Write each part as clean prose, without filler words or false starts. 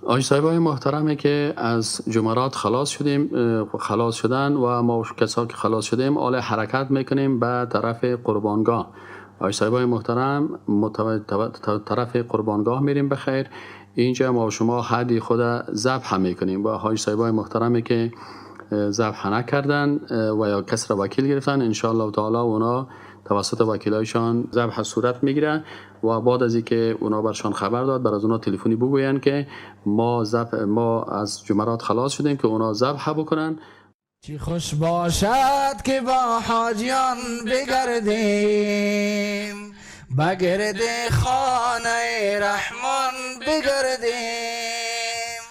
آج صاحبای محترمی که از جمرات خلاص شدن و ما کسایی که خلاص شدیم آل حرکت میکنیم به طرف قربانگاه. آج صاحبای محترم طرف قربانگاه میریم بخیر. اینجا ما شما حدی خود ذبح میکنیم و حاج صاحبای محترمی که ذبح نکردن و یا کس را وکیل گرفتن، انشاءالله تعالی اونا توسط وکیلایشان ذبح صورت میگیره و بعد از اینکه اونا برشان خبر داد بر از اونا تلفنی بگوین که ما از جمرات خلاص شدیم که اونا ذبح بکنن. چی خوش باشد که با حاجیان بگردیم، بگرد خانه رحمان بگردیم،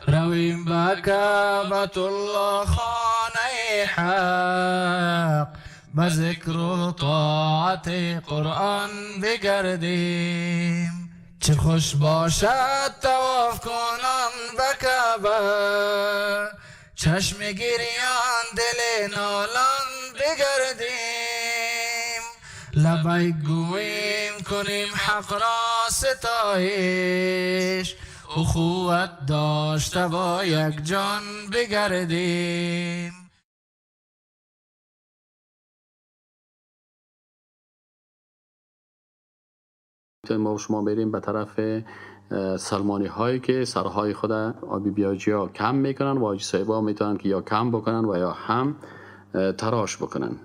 رویم به کعبة الله خانه حق، به ذکر و طاعت قرآن بگردیم. چه خوش باشد طواف کنان به کعبه، چشم گریان دل نالان بگردیم، لبیک گویم کنیم حق را ستایش، اخوت داشته با یک جان بگردیم. ما شما بریم به طرف سلمانی هایی که سرهای خود آبی بیاجی ها کم میکنن و آجی صاحبا میتونن که یا کم بکنن و یا هم تراش بکنن.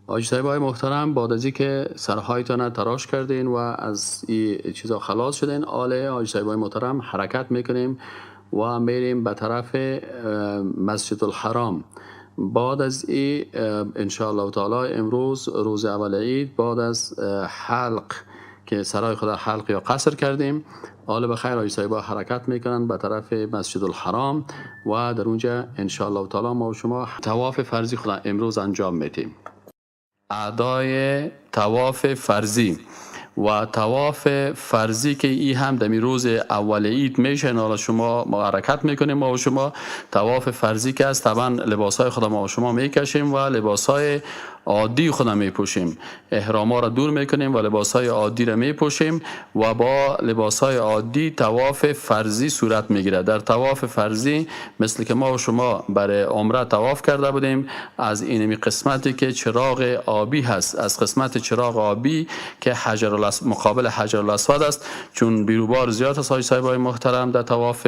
آجی صاحبای محترم، بعد از که سرهایتان تراش کردین و از این چیزا خلاص شدین، آجی صاحبای محترم حرکت میکنیم و میریم به طرف مسجد الحرام. بعد از این انشاءالله تعالی امروز روز اول عید، بعد از حلق که سرای خدا حلق یا قصر کردیم، آل بخیر آجی صاحبا حرکت میکنن به طرف مسجد الحرام و در اونجا انشاءالله تعالی ما و شما طواف فرضی خدا امروز انجام میدیم. اعدای طواف فرضی و طواف فرضی که ای هم در روز اول عید میشه، حالا شما ما حرکت میکنیم ما و شما طواف فرضی که است، طبعا لباسای خود ما و شما میکشیم و لباسای عادی خودم میپوشیم، احراما را دور میکنیم و لباسای عادی را میپوشیم و با لباسای عادی طواف فرضی صورت میگیره. در طواف فرضی مثل که ما و شما برای عمره طواف کرده بودیم، از اینمی قسمتی که چراغ آبی هست، از قسمت چراغ آبی که مقابل حجر الاسود است، چون بیروبار زیاد است آج صاحبای محترم در طواف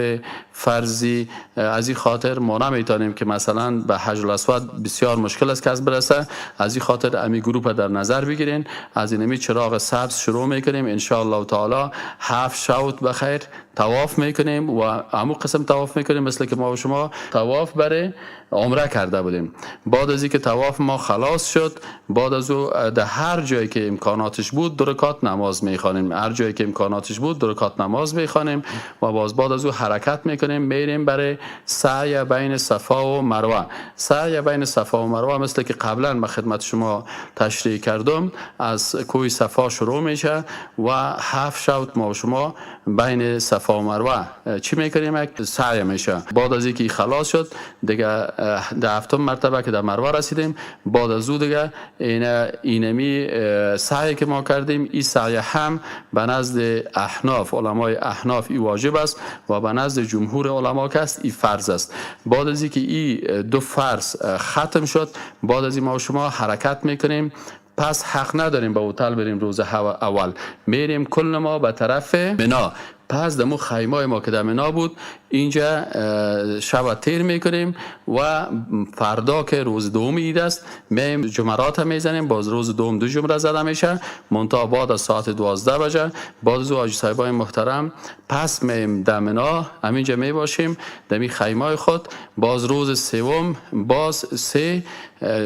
فرضی، از این خاطر ما نمیتونیم که مثلا به حجر الاسود بسیار مشکل است کس برسه، از این خاطر امی گروپ در نظر بگیرین. از اینمی چراغ سبز شروع میکنیم انشاءالله تعالی 7 شوط بخیر طواف میکنیم و همون قسم طواف میکنیم مثل که ما و شما طواف برای عمره کرده بودیم. بعد از اینکه طواف ما خلاص شد، بعد از او در هر جایی که امکاناتش بود 2 رکعت نماز میخوانیم، هر جایی که امکاناتش بود 2 رکعت نماز میخوانیم و بعد از او حرکت میکنیم میریم برای سعی بین صفا و مروه. سعی بین صفا و مروه مثل که قبلا به خدمت شما تشریح کردم، از کوه صفا شروع میشه و 7 شوط ما و شما بین صفا و مروه چی میکنیم؟ سعی میشه. بعد از اینکه خلاص شد دیگه در 7م مرتبه که در مروه رسیدیم، بعد از او دیگه اینمی سعی که ما کردیم، این سعی هم به نزد احناف، علمای احناف ای واجب است و به نزد جمهور علما که است ای فرض است. بعد از اینکه ای 2 فرض ختم شد، بعد از این ما و شما حرکت میکنیم. پس حق نداریم به هتل بریم روز اول، میریم کل ما به طرف منا. پس دمو خیمه ما که در منا بود اینجا شب تیر میکنیم و فردا که روز دوم عید است میم جمرات هم میزنیم. باز روز دوم 2 جمره زده میشه منتها بعد از ساعت 12 بجه. بعد از آج صاحبای محترم پس میم در منا همینجا می باشیم دمی خیمه خود. باز روز سوم باز 3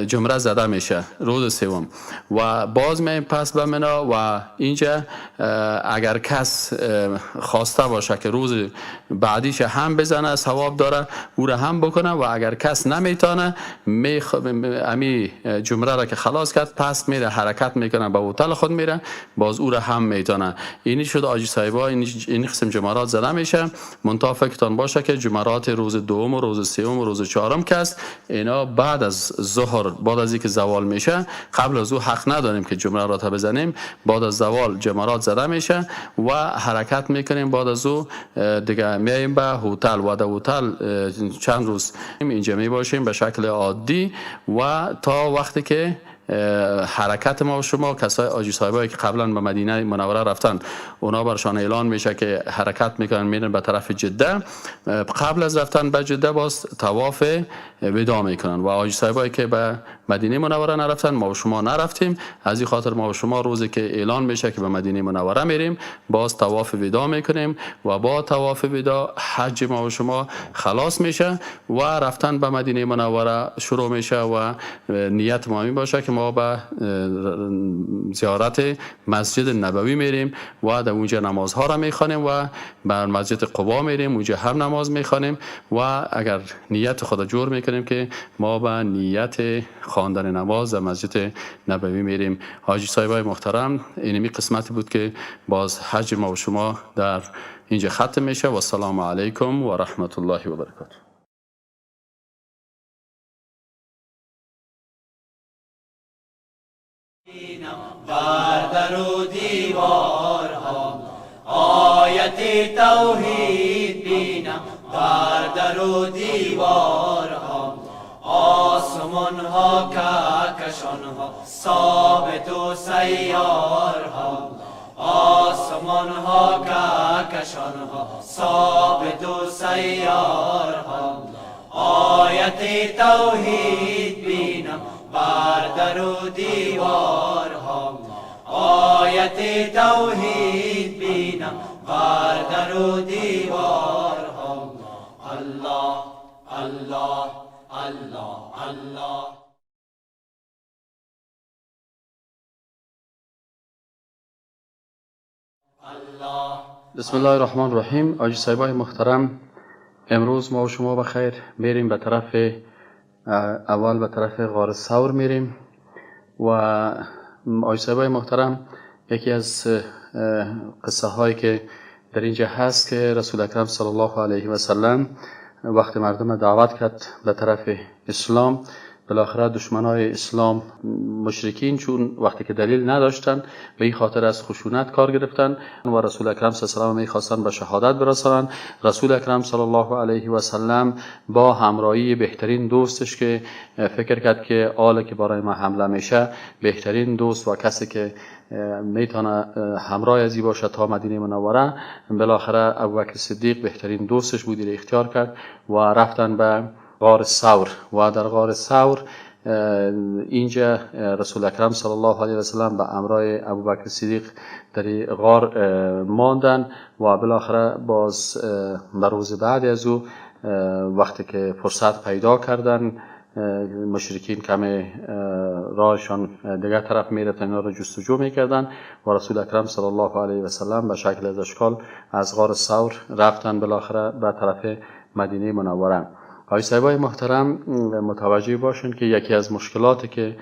جمره زده میشه روز سوم و باز میم پس به منا و اینجا اگر کس خواسته باشه که روز بعدیش هم بزنه ثواب داره او را هم بکنه و اگر کس نمیتونه امی جمره را که خلاص کرد پس میره حرکت میکنه به هتل خود میره باز او را هم میتونه. اینی شد حاجی صاحبا این قسم جمرات زده میشه. منتها فکرتان باشه که جمرات روز دوم و روز سوم و روز چهارم که است اینا بعد از ظهر بعد از اینکه زوال میشه قبل از او حق نداریم که جمرات بزنیم. بعد از زوال جمرات زده میشه و حرکت میکنیم. بعد از او دیگه میایم به هتل و در هتل چند روز اینجا می باشیم به شکل عادی و تا وقتی که حرکت ما و شما کسای حاجی صاحبایی که قبلا به مدینه منوره رفتن اونا برشان اعلان میشه که حرکت میکنن میرن به طرف جده. قبل از رفتن به جده باز طواف وداع میکنن و حاجی صاحبایی که به مدینه منوره نرفتن ما و شما نرفتیم از این خاطر ما و شما روزی که اعلان میشه که به مدینه منوره میریم باز طواف وداع میکنیم و با طواف وداع حج ما و شما خلاص میشه و رفتن به مدینه منوره شروع میشه و نیت ما این باشه که ما به زیارت مسجد نبوی میریم و در اونجا نمازها را میخوانیم و به مسجد قبا میریم اونجا هم نماز میخوانیم و اگر نیت خود جور میکنیم که ما به نیت خواندن نماز در مسجد نبوی میریم. حاجی صاحبای محترم اینمی قسمتی بود که باز حج ما و شما در اینجا ختم میشه و السلام علیکم و رحمت الله و برکاته. بر در و دیوارها آیت توحید بینم بر در و دیوارها آسمانها کهکشانها ثابت و سیارها آسمانها کهکشانها ثابت و سیارها آیت توحید بینم بر در و دیوارها آیت توحید بینم بر در و دیوارها الله الله الله الله. بسم الله الرحمن الرحیم. حاجی صاحبای محترم امروز ما و شما بخیر میریم به طرف اول به طرف غار ثور میریم و حاجی صاحبای محترم یکی از قصه هایی که در اینجا هست که رسول اکرم صلی الله علیه و سلم وقتی مردم دعوت کرد به طرف اسلام بالاخره دشمنای اسلام مشرکین چون وقتی که دلیل نداشتن به این خاطر از خشونت کار گرفتن و رسول اکرم صلی الله علیه و سلم می‌خواستن به شهادت برسانن. رسول اکرم صلی الله علیه و سلم با همراهی بهترین دوستش که فکر کرد که آله که برای ما حمله میشه بهترین دوست و کسی که میتونه همراه ازی باشه تا مدینه منوره بالاخره ابوبکر صدیق بهترین دوستش بودی اختیار کرد و رفتن به غار ثور و در غار ثور اینجا رسول اکرم صلی الله علیه و سلم به همراه ابوبکر صدیق در غار ماندن و بالاخره باز در روز بعد از او وقتی که فرصت پیدا کردن مشرکین کم راهشان دیگر طرف میرفتن اینا رو جستجو میکردن و رسول اکرم صلی الله علیه و سلم به شکل از اشکال از غار ثور رفتن بالاخره به طرف مدینه منوره. حاجی صاحبای محترم متوجه باشین که یکی از مشکلاتی که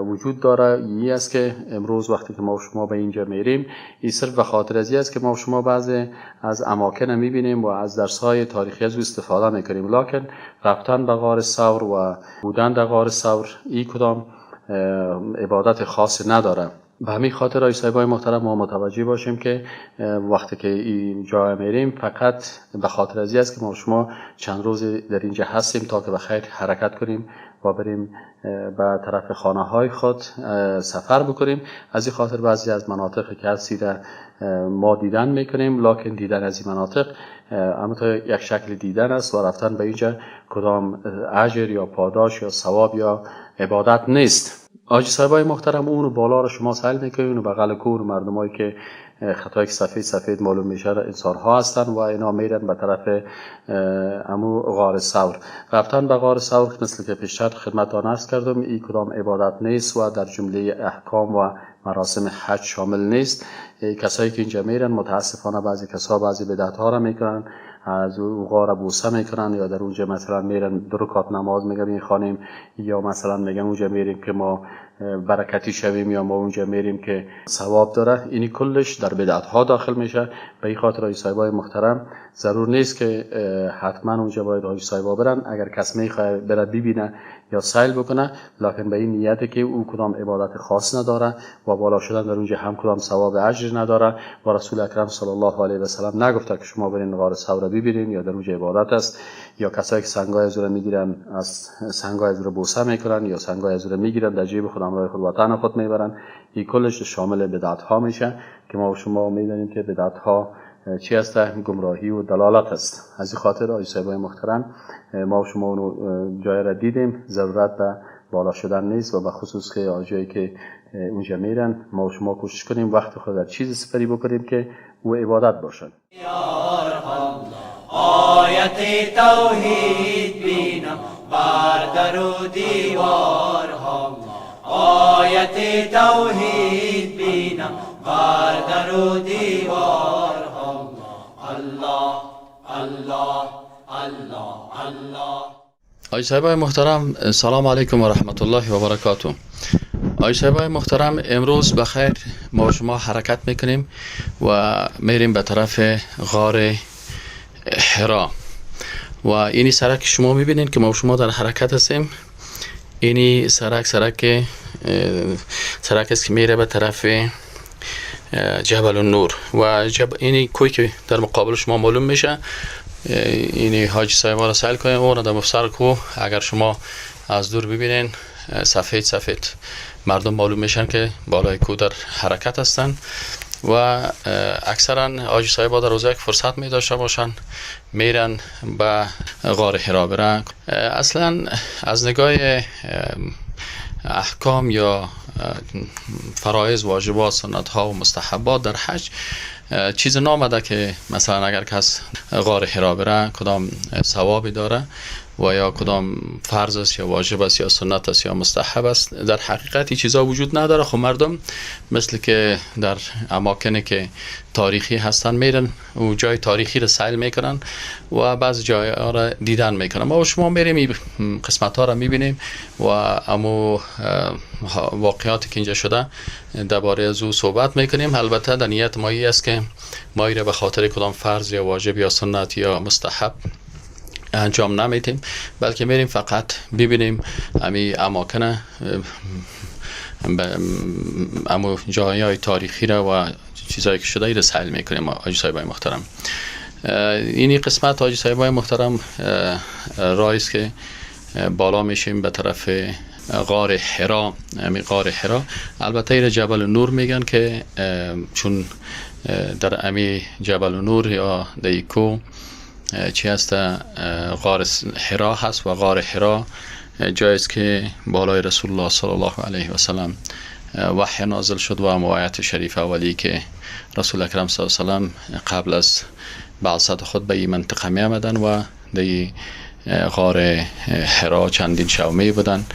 وجود داره این است که امروز وقتی که ما و شما به اینجا میریم این صرف به خاطر از این است که ما و شما بعضی از اماکن میبینیم و از درس‌های تاریخی از استفاده میکنیم لکن رفتن به غار ثور و بودن در غار ثور این کدام عبادت خاص نداره. به همین خاطر حاجی صاحبای محترم ما متوجه باشیم که وقتی که اینجا میریم فقط به خاطر از این است که ما شما چند روز در اینجا هستیم تا که بخیر حرکت کنیم و بریم به طرف خانه های خود سفر بکنیم. از این خاطر بعضی از مناطق که هستید ما دیدن میکنیم لکن دیدن از این مناطق اما تا یک شکل دیدن است و رفتن به اینجا کدام اجر یا پاداش یا ثواب یا عبادت نیست. حاجی صاحبای محترم اون بالا رو شما سهل میکنین و بغل کور مردمایی که خطای سفید معلوم میشه انسان ها هستن و اینا میرن به طرف امو غار ثور. رفتن به غار ثور مثل که پیشتر خدمتتان عرض کردم این کدام عبادت نیست و در جمله احکام و مراسم حج شامل نیست. کسایی که اینجا میرن متاسفانه بعضی کسا بعضی بدعت ها را میکنن، از غار بوسه میکنن یا در اونجا مثلا میرن 2 رکعت نماز میخوانیم یا مثلا میگن اونجا میریم که ما برکتی شویم یا ما اونجا میریم که ثواب داره. اینی کلش در بدعت ها داخل میشه. به این خاطر حاجی صاحبای محترم ضرور نیست که حتما اونجا باید حاجی صاحبا برن. اگر کس میخواد بره ببینه یا سیل بکنه، لکن به این نیته که او کدام عبادت خاص نداره و بالا شدن در اونجا هم کدام ثواب اجر نداره و رسول اکرم صلی الله علیه و سلم نگفته که شما برین غار ثور ببینین یا در اونجا عبادت است. یا کسایی که سنگای ازوره میگیرن از سنگای ازوره بوسه میکنن یا سنگای ازوره میگیرن در جیب خود همراه خود وطن خود میبرن، این کلش شامل بدعت ها میشه که ما و شما میدونیم که بدعت ها چی است؟ گمراهی و دلالت است. از این خاطر حاجی صاحبای محترم ما و شما اونو جای را دیدیم، ضرورت به بالا شدن نیست و به خصوص که جایی که اونجا میرن ما و شما کوشش کنیم وقت خود در چیز سپری بکنیم که او عبادت باشد. آیت توحید بینم بر در و دیوارها، آیت توحید بینم بر در و دیوارها. الله الله الله الله. حاجی صاحبای محترم سلام علیکم و رحمت الله و برکاته. حاجی صاحبای محترم امروز بخیر ما و شما حرکت میکنیم و میریم به طرف غار حرا و اینی سرک شما میبینین که ما و شما در حرکت هستیم. اینی سرک است که میره به طرف جبل النور و اینی کوی که در مقابل شما معلوم میشه. اینی حاجی صاحبا را سیل کنین و در مفسر کو اگر شما از دور ببینین سفید مردم معلوم میشن که بالای کو در حرکت هستن و اکثرا حاجی صاحبا در روزه که فرصت می داشته باشن میرن به غار حرا برن. اصلا از نگاه احکام یا فرایض، واجبات، سنت ها و مستحبات در حج چیز نامده که مثلا اگر کس غار حرا بره کدام ثوابی داره و یا کدام فرض است یا واجب است یا سنت است یا مستحب است. در حقیقت این چیزا وجود نداره. خب مردم مثل که در اماکنی که تاریخی هستن میرن و جای تاریخی رو سیل میکنن و بعض جای ها را دیدن میکنن. ما و شما میریم این قسمت ها را میبینیم و امو واقعاتی که اینجا شده درباره از او صحبت میکنیم. البته در نیت ما است که ما را به خاطر کدام فرض یا واجب یا سنت یا مستحب انجام نمیدیم، بلکه میریم فقط ببینیم امی اماکن امو جایهای تاریخی را و چیزایی که شده ای را سیل میکنیم. حاجی صاحبای محترم اینی قسمت حاجی صاحبای محترم رایست که بالا میشیم به طرف غار حرا. امی غار حرا البته ای را جبل نور میگن که چون در امی جبل نور یا دیکو چی هست غار حرا هست و غار حرا جایی است که بالای رسول الله صلی الله علیه و سلم وحی نازل شد و آیت شریف اولی که رسول اکرم صلی الله علیه و سلم قبل از بعثت خود به این منطقه می آمدن و در غار حرا چندین شب می بودن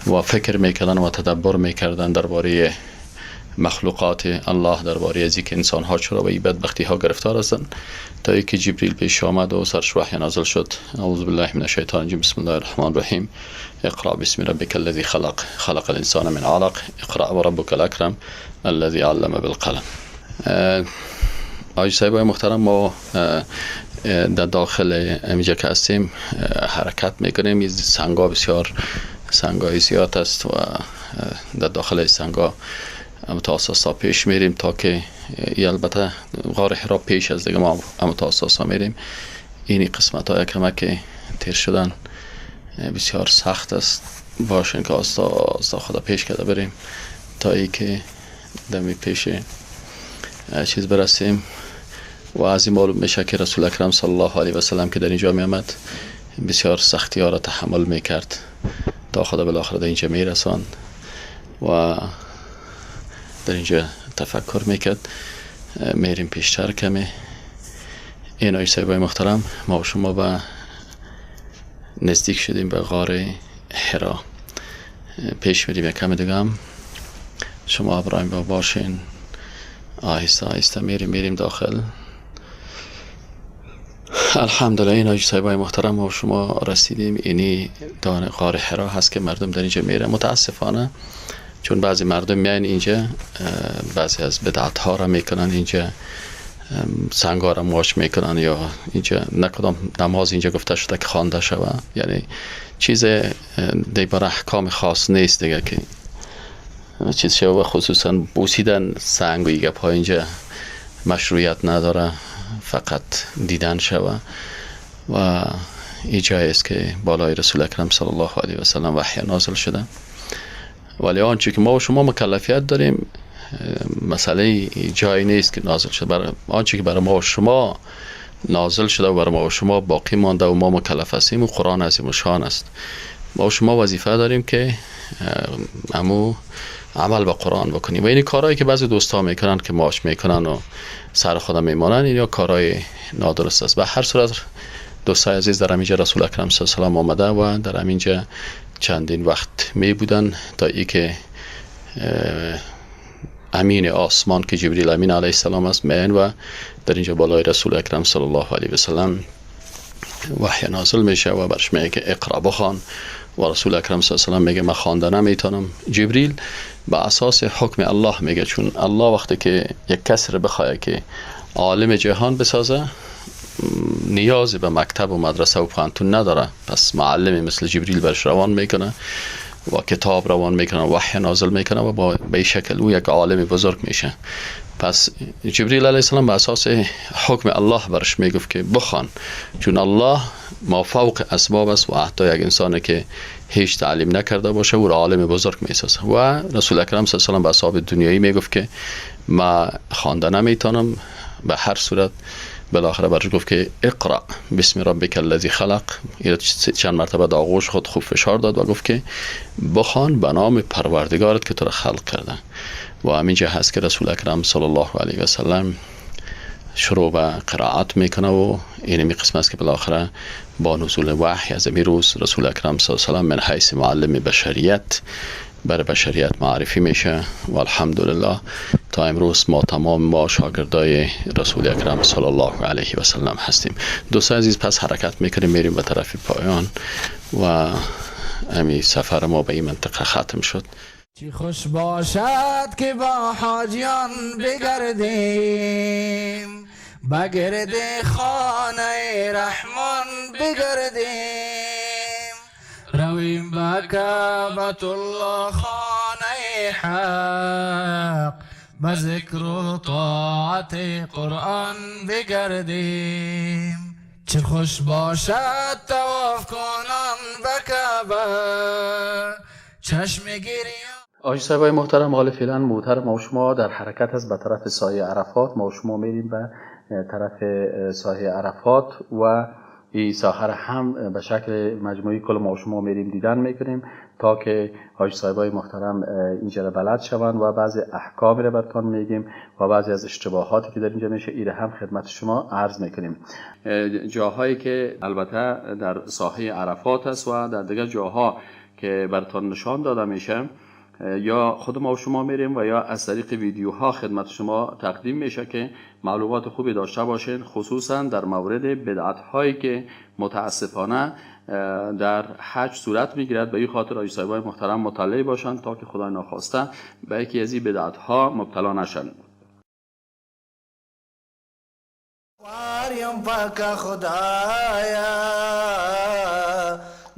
و فکر میکردن و تدبر میکردن درباره مخلوقات الله، درباره ازی که انسان ها چرا به این بدبختی ها گرفتار هستند، تا اینکه جبریل پیش آمد و سرش وحی نازل شد. اعوذ بالله من الشیطان الرجیم. بسم الله الرحمن الرحیم. اقرأ بسم ربک الذی خلق الانسان من علق اقرأ وربک الاکرم الذی علم بالقلم. حاجی صاحبای محترم ما در داخل اینجا که هستیم حرکت میکنیم. این سنگا بسیار سنگای زیاد است و در داخل سنگا متاسسا پیش میریم تا که البته غار حرا پیش از دیگه ما متاسسا میریم. اینی قسمت های کمک تیر شدن بسیار سخت است. باشین که آستا خدا پیش کرده بریم تا ای که دمی پیش چیز برسیم و از این معلوم میشه که رسول اکرم صلی الله علیه و سلم که در اینجا می آمد بسیار سختی ها را تحمل میکرد تا خدا بالاخره در اینجا میرساند و در اینجا تفکر میکرد. میریم پیشتر کمی. این حاجی صاحبای محترم ما و شما به نزدیک شدیم به غار حرا. پیش میریم یک کمی دیگه هم شما ابراهیم با باشین. آهسته آهسته میریم داخل. الحمدلله این حاجی صاحبای محترم ما شما رسیدیم. اینی دان غار حرا هست که مردم در اینجا میره. متاسفانه چون بعضی مردم میان اینجا بعضی از بدعت ها را میکنن اینجا، سنگا را ماچ میکنن یا اینجا نکدام نماز اینجا گفته شده که خوانده شود، یعنی چیز دیگر احکام خاص نیست دیگه که چیز شود. و خصوصا بوسیدن سنگ و ایگه پا اینجا مشروعیت نداره، فقط دیدن شود. و این جایی است که بالای رسول اکرم صلی الله علیه و سلم وحی نازل شده. ولی آنچه که ما و شما مکلفیت داریم مسئله جایی نیست که نازل شده. برای آنچه که برای ما و شما نازل شده و برای ما و شما باقی مانده و ما مکلف هستیم و قرآن عظیم الشان است. ما و شما وظیفه داریم که امو عمل با قرآن بکنیم. و این کارهایی که بعضی دوستا میکنن که ماش میکنن و سر خودم میمانن، این یا کارهای نادرست است. به هر صورت دوستای عزیز در همینجا رسول اکرم صلی الله علیه و سلم آمده و در همینجا چندین وقت می بودن تا ای که امین آسمان که جبریل امین علیه السلام است میان و در اینجا بالای رسول اکرم صلی الله علیه و سلم وحی نازل میشه و برش میگه که اقرا بخوان و رسول اکرم صلی الله علیه و سلم میگه من خوانده نمیتونم. جبریل به اساس حکم الله میگه، چون الله وقتی که یک کس رو بخواد که عالم جهان بسازه نیاز به مکتب و مدرسه و پانتون نداره، پس معلمی مثل جبریل برش روان میکنه و کتاب روان میکنه، وحی نازل میکنه و به این شکل او یک عالم بزرگ میشه. پس جبریل علیه السلام به اساس حکم الله برش میگفت که بخوان، چون الله ما فوق اسباب است و حتی یک انسانی که هیچ تعلیم نکرده باشه او را عالم بزرگ میسازه. و رسول اکرم صلی الله علیه و سلم به اصحاب دنیایی میگفت که ما خوانده نمیتونم. به هر صورت بالاخره برش گفت که اقرا بسم ربک الذی خلق. چند مرتبه در آغوش خود خوب فشار داد و گفت که بخوان به نام پروردگارت که تو را خلق کرده. و همینجا هست که رسول اکرم صلی الله علیه و سلم شروع به قرائت میکنه و اینمی قسم است که بالاخره با نزول وحی از امیر روز رسول اکرم صلی الله علیه و سلم من حیث معلم بشریت برای بشریت معرفی میشه. و الحمدلله تا امروز ما تمام ما شاگردای رسول اکرم صلی الله علیه و سلم هستیم. دوستان عزیز پس حرکت میکنیم میریم به طرف پایان و امی سفر ما به این منطقه ختم شد. چی خوش باشد که با حاجیان بگردیم، بگرد خانه رحمان بگردیم، رویم به کعبة الله خانه حق، به ذکر و طاعت قرآن بگردیم. چه خوش باشد طواف کنان به کعبه، چشم گیریم. آقای صاحبای محترم، حال فعلا محترم ما و شما در حرکت است به طرف سایه عرفات. ما و شما میریم به طرف سایه عرفات و این ساحر هم به شکل مجموعی کل ما و شما میریم دیدن میکنیم تا که حاج صاحبای محترم اینجا را بلد شوند و بعضی احکام را براتون میگیم و بعضی از اشتباهاتی که در اینجا میشه ایره هم خدمت شما عرض میکنیم. جاهایی که البته در ساحه عرفات است و در دیگر جاها که براتون نشان داده میشه یا خود ما و شما میریم و یا از طریق ویدیوها خدمت شما تقدیم میشه که معلومات خوبی داشته باشین، خصوصا در مورد بدعت هایی که متاسفانه در حج صورت میگیرد. به این خاطر حاجی صاحبای محترم مطلع باشن تا که خدای ناخواسته به یکی از این بدعت ها مبتلا نشن. واریم پاک خدایا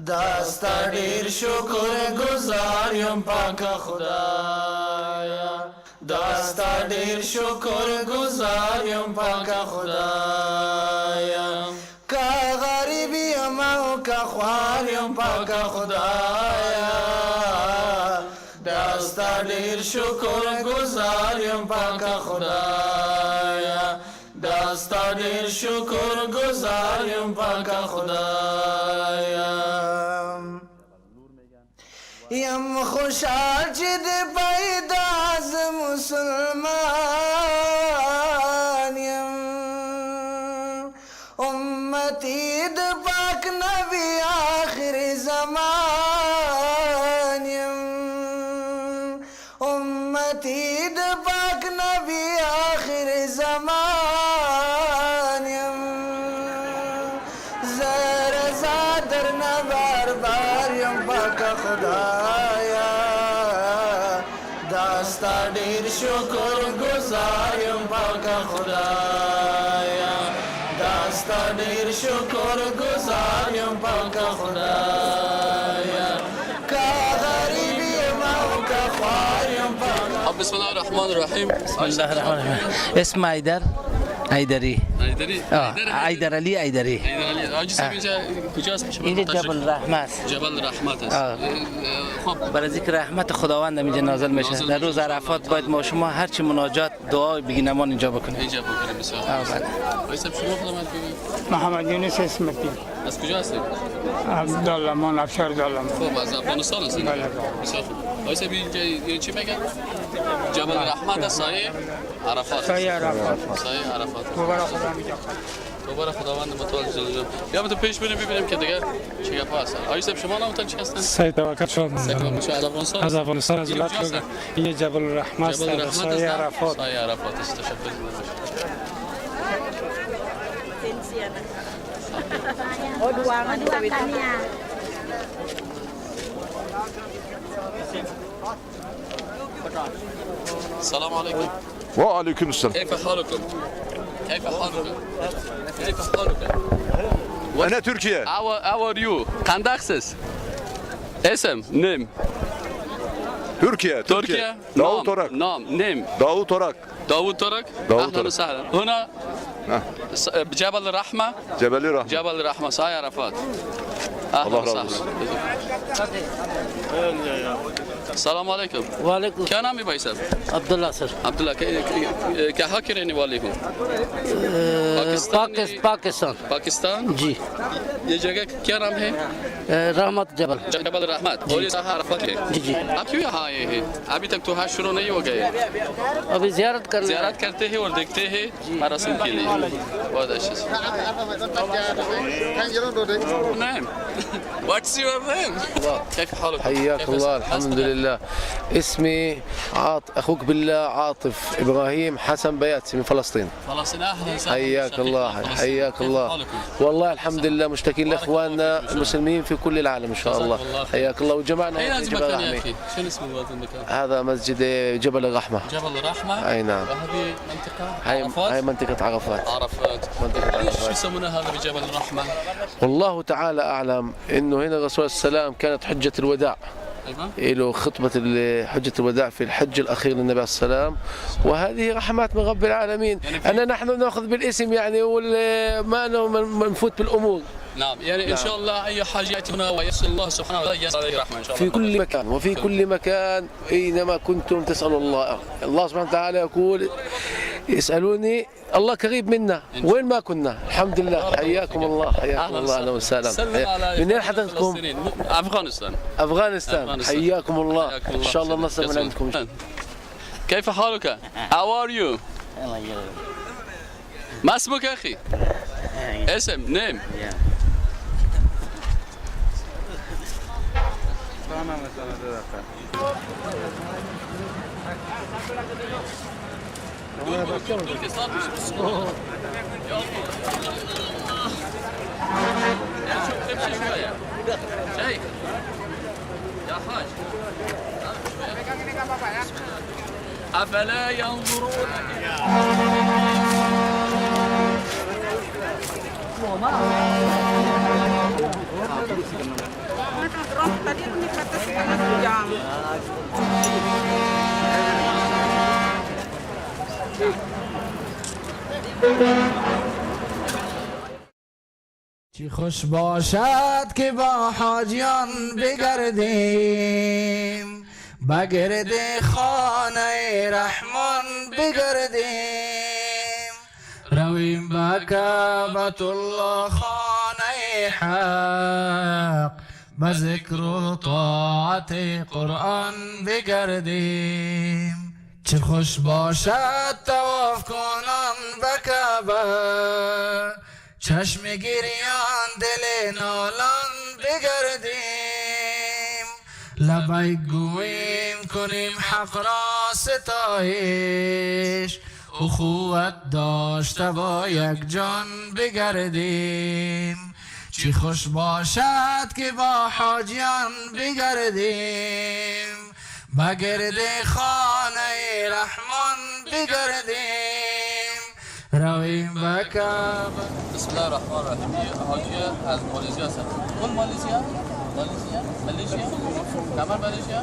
داستا ډیر شکر گزاریم پاک خدایا، داستا ډیر شکر گزاریم پاک خدایا، که غریبی ما که خواریم پاک خدایا، داستا ډیر شکر گزاریم پاک خدایا، داستا ډیر شکر گزاریم پاک خدایا. یم خوشحال چې د پیدا از مسلمان یم، امتی د پاک نبی آخر زمان یم، امتی در نبر بریم پاک خدایا دستا دیر شکر گزاریم پاک خدایا دستا دیر شکر گزاریم پاک خدایا که غریبی ما که خواریم پاک. بسم الله الرحمن الرحیم. بسم الله الرحمن الرحیم. اسم ایدری ایدر علی ایدری. آجی اینجا کجاست؟ اینجا جبل رحمت است. جبل رحمت است. خب برای ذکر رحمت خداوند اینجا نازل میشه. در روز عرفات باید ما شما هر چی مناجات دعا بگینمان اینجا بکنیم. اینجا بکنیم بسیار. وایسا شما خدمت بگید. محمد یونس اسمتی. از کجا هستید؟ عبدالله من افشار دالم. خب از افغانستان هستید؟ بله. بسیار خوب. وایسا ببین چی میگن؟ جبل رحمت سایه عرفات. سایه عرفات. سایه عرفات. دوباره خداوند متعال جل جلاله. بیا تو پیش بریم ببینیم که دیگه چه گپ هست. آقای صاحب شما نامتون چی هستن؟ سید توکل شد. از افغانستان. از افغانستان از ولایت این جبل رحمت است. سایه عرفات. سایه عرفات است. تشکر. السلام عليكم. وعليكم السلام. كيف حالكم؟ كيف حالكم؟ كيف حالكم؟ أنا تركيا. How are you? قنداقسız? اسم نيم. تركيا. تركيا. داوود ترك. نعم نيم. داوود ترك. داوود ترك. داوود أهلا ترك. وسهلا. هنا جبل الرحمة. جبل الرحمة. جبل الرحمة ساي عرفات. أهلا الله وسهلا. رحمه. السلام عليكم. وعلیکم. क्या नाम है भाई साहब? عبدالله सर. अब्दुल्ला कहाँ के रहने वाले हो? पाकिस्तान. पाकिस्तान? जी. ये जगह क्या नाम है? रहमत जबल. जबल रहमत और ये साहा अरफत है। जी जी. आप क्यों यहाँ आए हैं? अभी तक तो हज शुरू नहीं हो गए। अभी जियारत करने जियारत करते हैं और देखते हैं मरासिम के लिए। बहुत अच्छे से। نعم. What's your name? كيف حالك؟ حياك الله. الحمد لله. اسمي اخوك بالله عاطف ابراهيم حسن بياتسي من فلسطين. فلسطين اهلا وسهلا. حياك الله. حياك الله. والله الحمد لله مشتاقين لاخواننا المسلمين في كل العالم ان شاء الله. حياك الله وجمعنا اين في هذا جبل المكان يا الرحمه. اخي؟ شنو اسم هذا المكان؟ هذا مسجد جبل الرحمه. جبل الرحمة. اي نعم. وهذه منطقة هاي عرفات. منطقه عرفات. عرفات. منطقه ليش عرفات. يسمونها هذا بجبل الرحمة؟ والله تعالى اعلم انه هنا الرسول صلى الله عليه وسلم كانت حجه الوداع. ايوه. له خطبة حجة الوداع في الحج الأخير للنبي عليه السلام، وهذه رحمات من رب العالمين. يعني نحن نأخذ بالاسم يعني ما نفوت بالأمور. نعم يعني ان شاء الله اي حاجه ياتي هنا ويسال الله سبحانه وتعالى يسال عليه رحمه ان شاء الله. في كل مكان وفي كل مكان اينما كنتم تسالوا الله. الله سبحانه وتعالى يقول يسالوني الله قريب منا وين ما كنا. الحمد لله. حياكم الله. حياكم الله. اهلا وسهلا. من وين حضرتكم؟ افغانستان. افغانستان. حياكم الله. ان شاء الله نصل من عندكم. كيف حالك؟ How are you؟ ما اسمك اخي؟ اسم نيم. أفلا ينظرون چی خوش باشد که با حاجیان بگردیم بگرد خانه رحمان بگردیم رویم به کعبة الله خانه حق به ذکر و طاعت قرآن بگردیم چه خوش باشد طواف کنان به کعبه چشم گریان دل نالان بگردیم لبیک گویم کنیم حق را ستایش اخوت داشته با یک جان بگردیم چی خوش باشد که با حاجیان بگردیم بگرد خانه رحمان بگردیم رویم بکعبه. بسم الله الرحمن الرحیم. حاجی از مالزی هستم. کل مالزیا؟ مالزیا؟ کمر مالزیا؟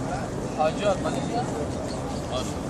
حاجیات مالزیا؟ باشه.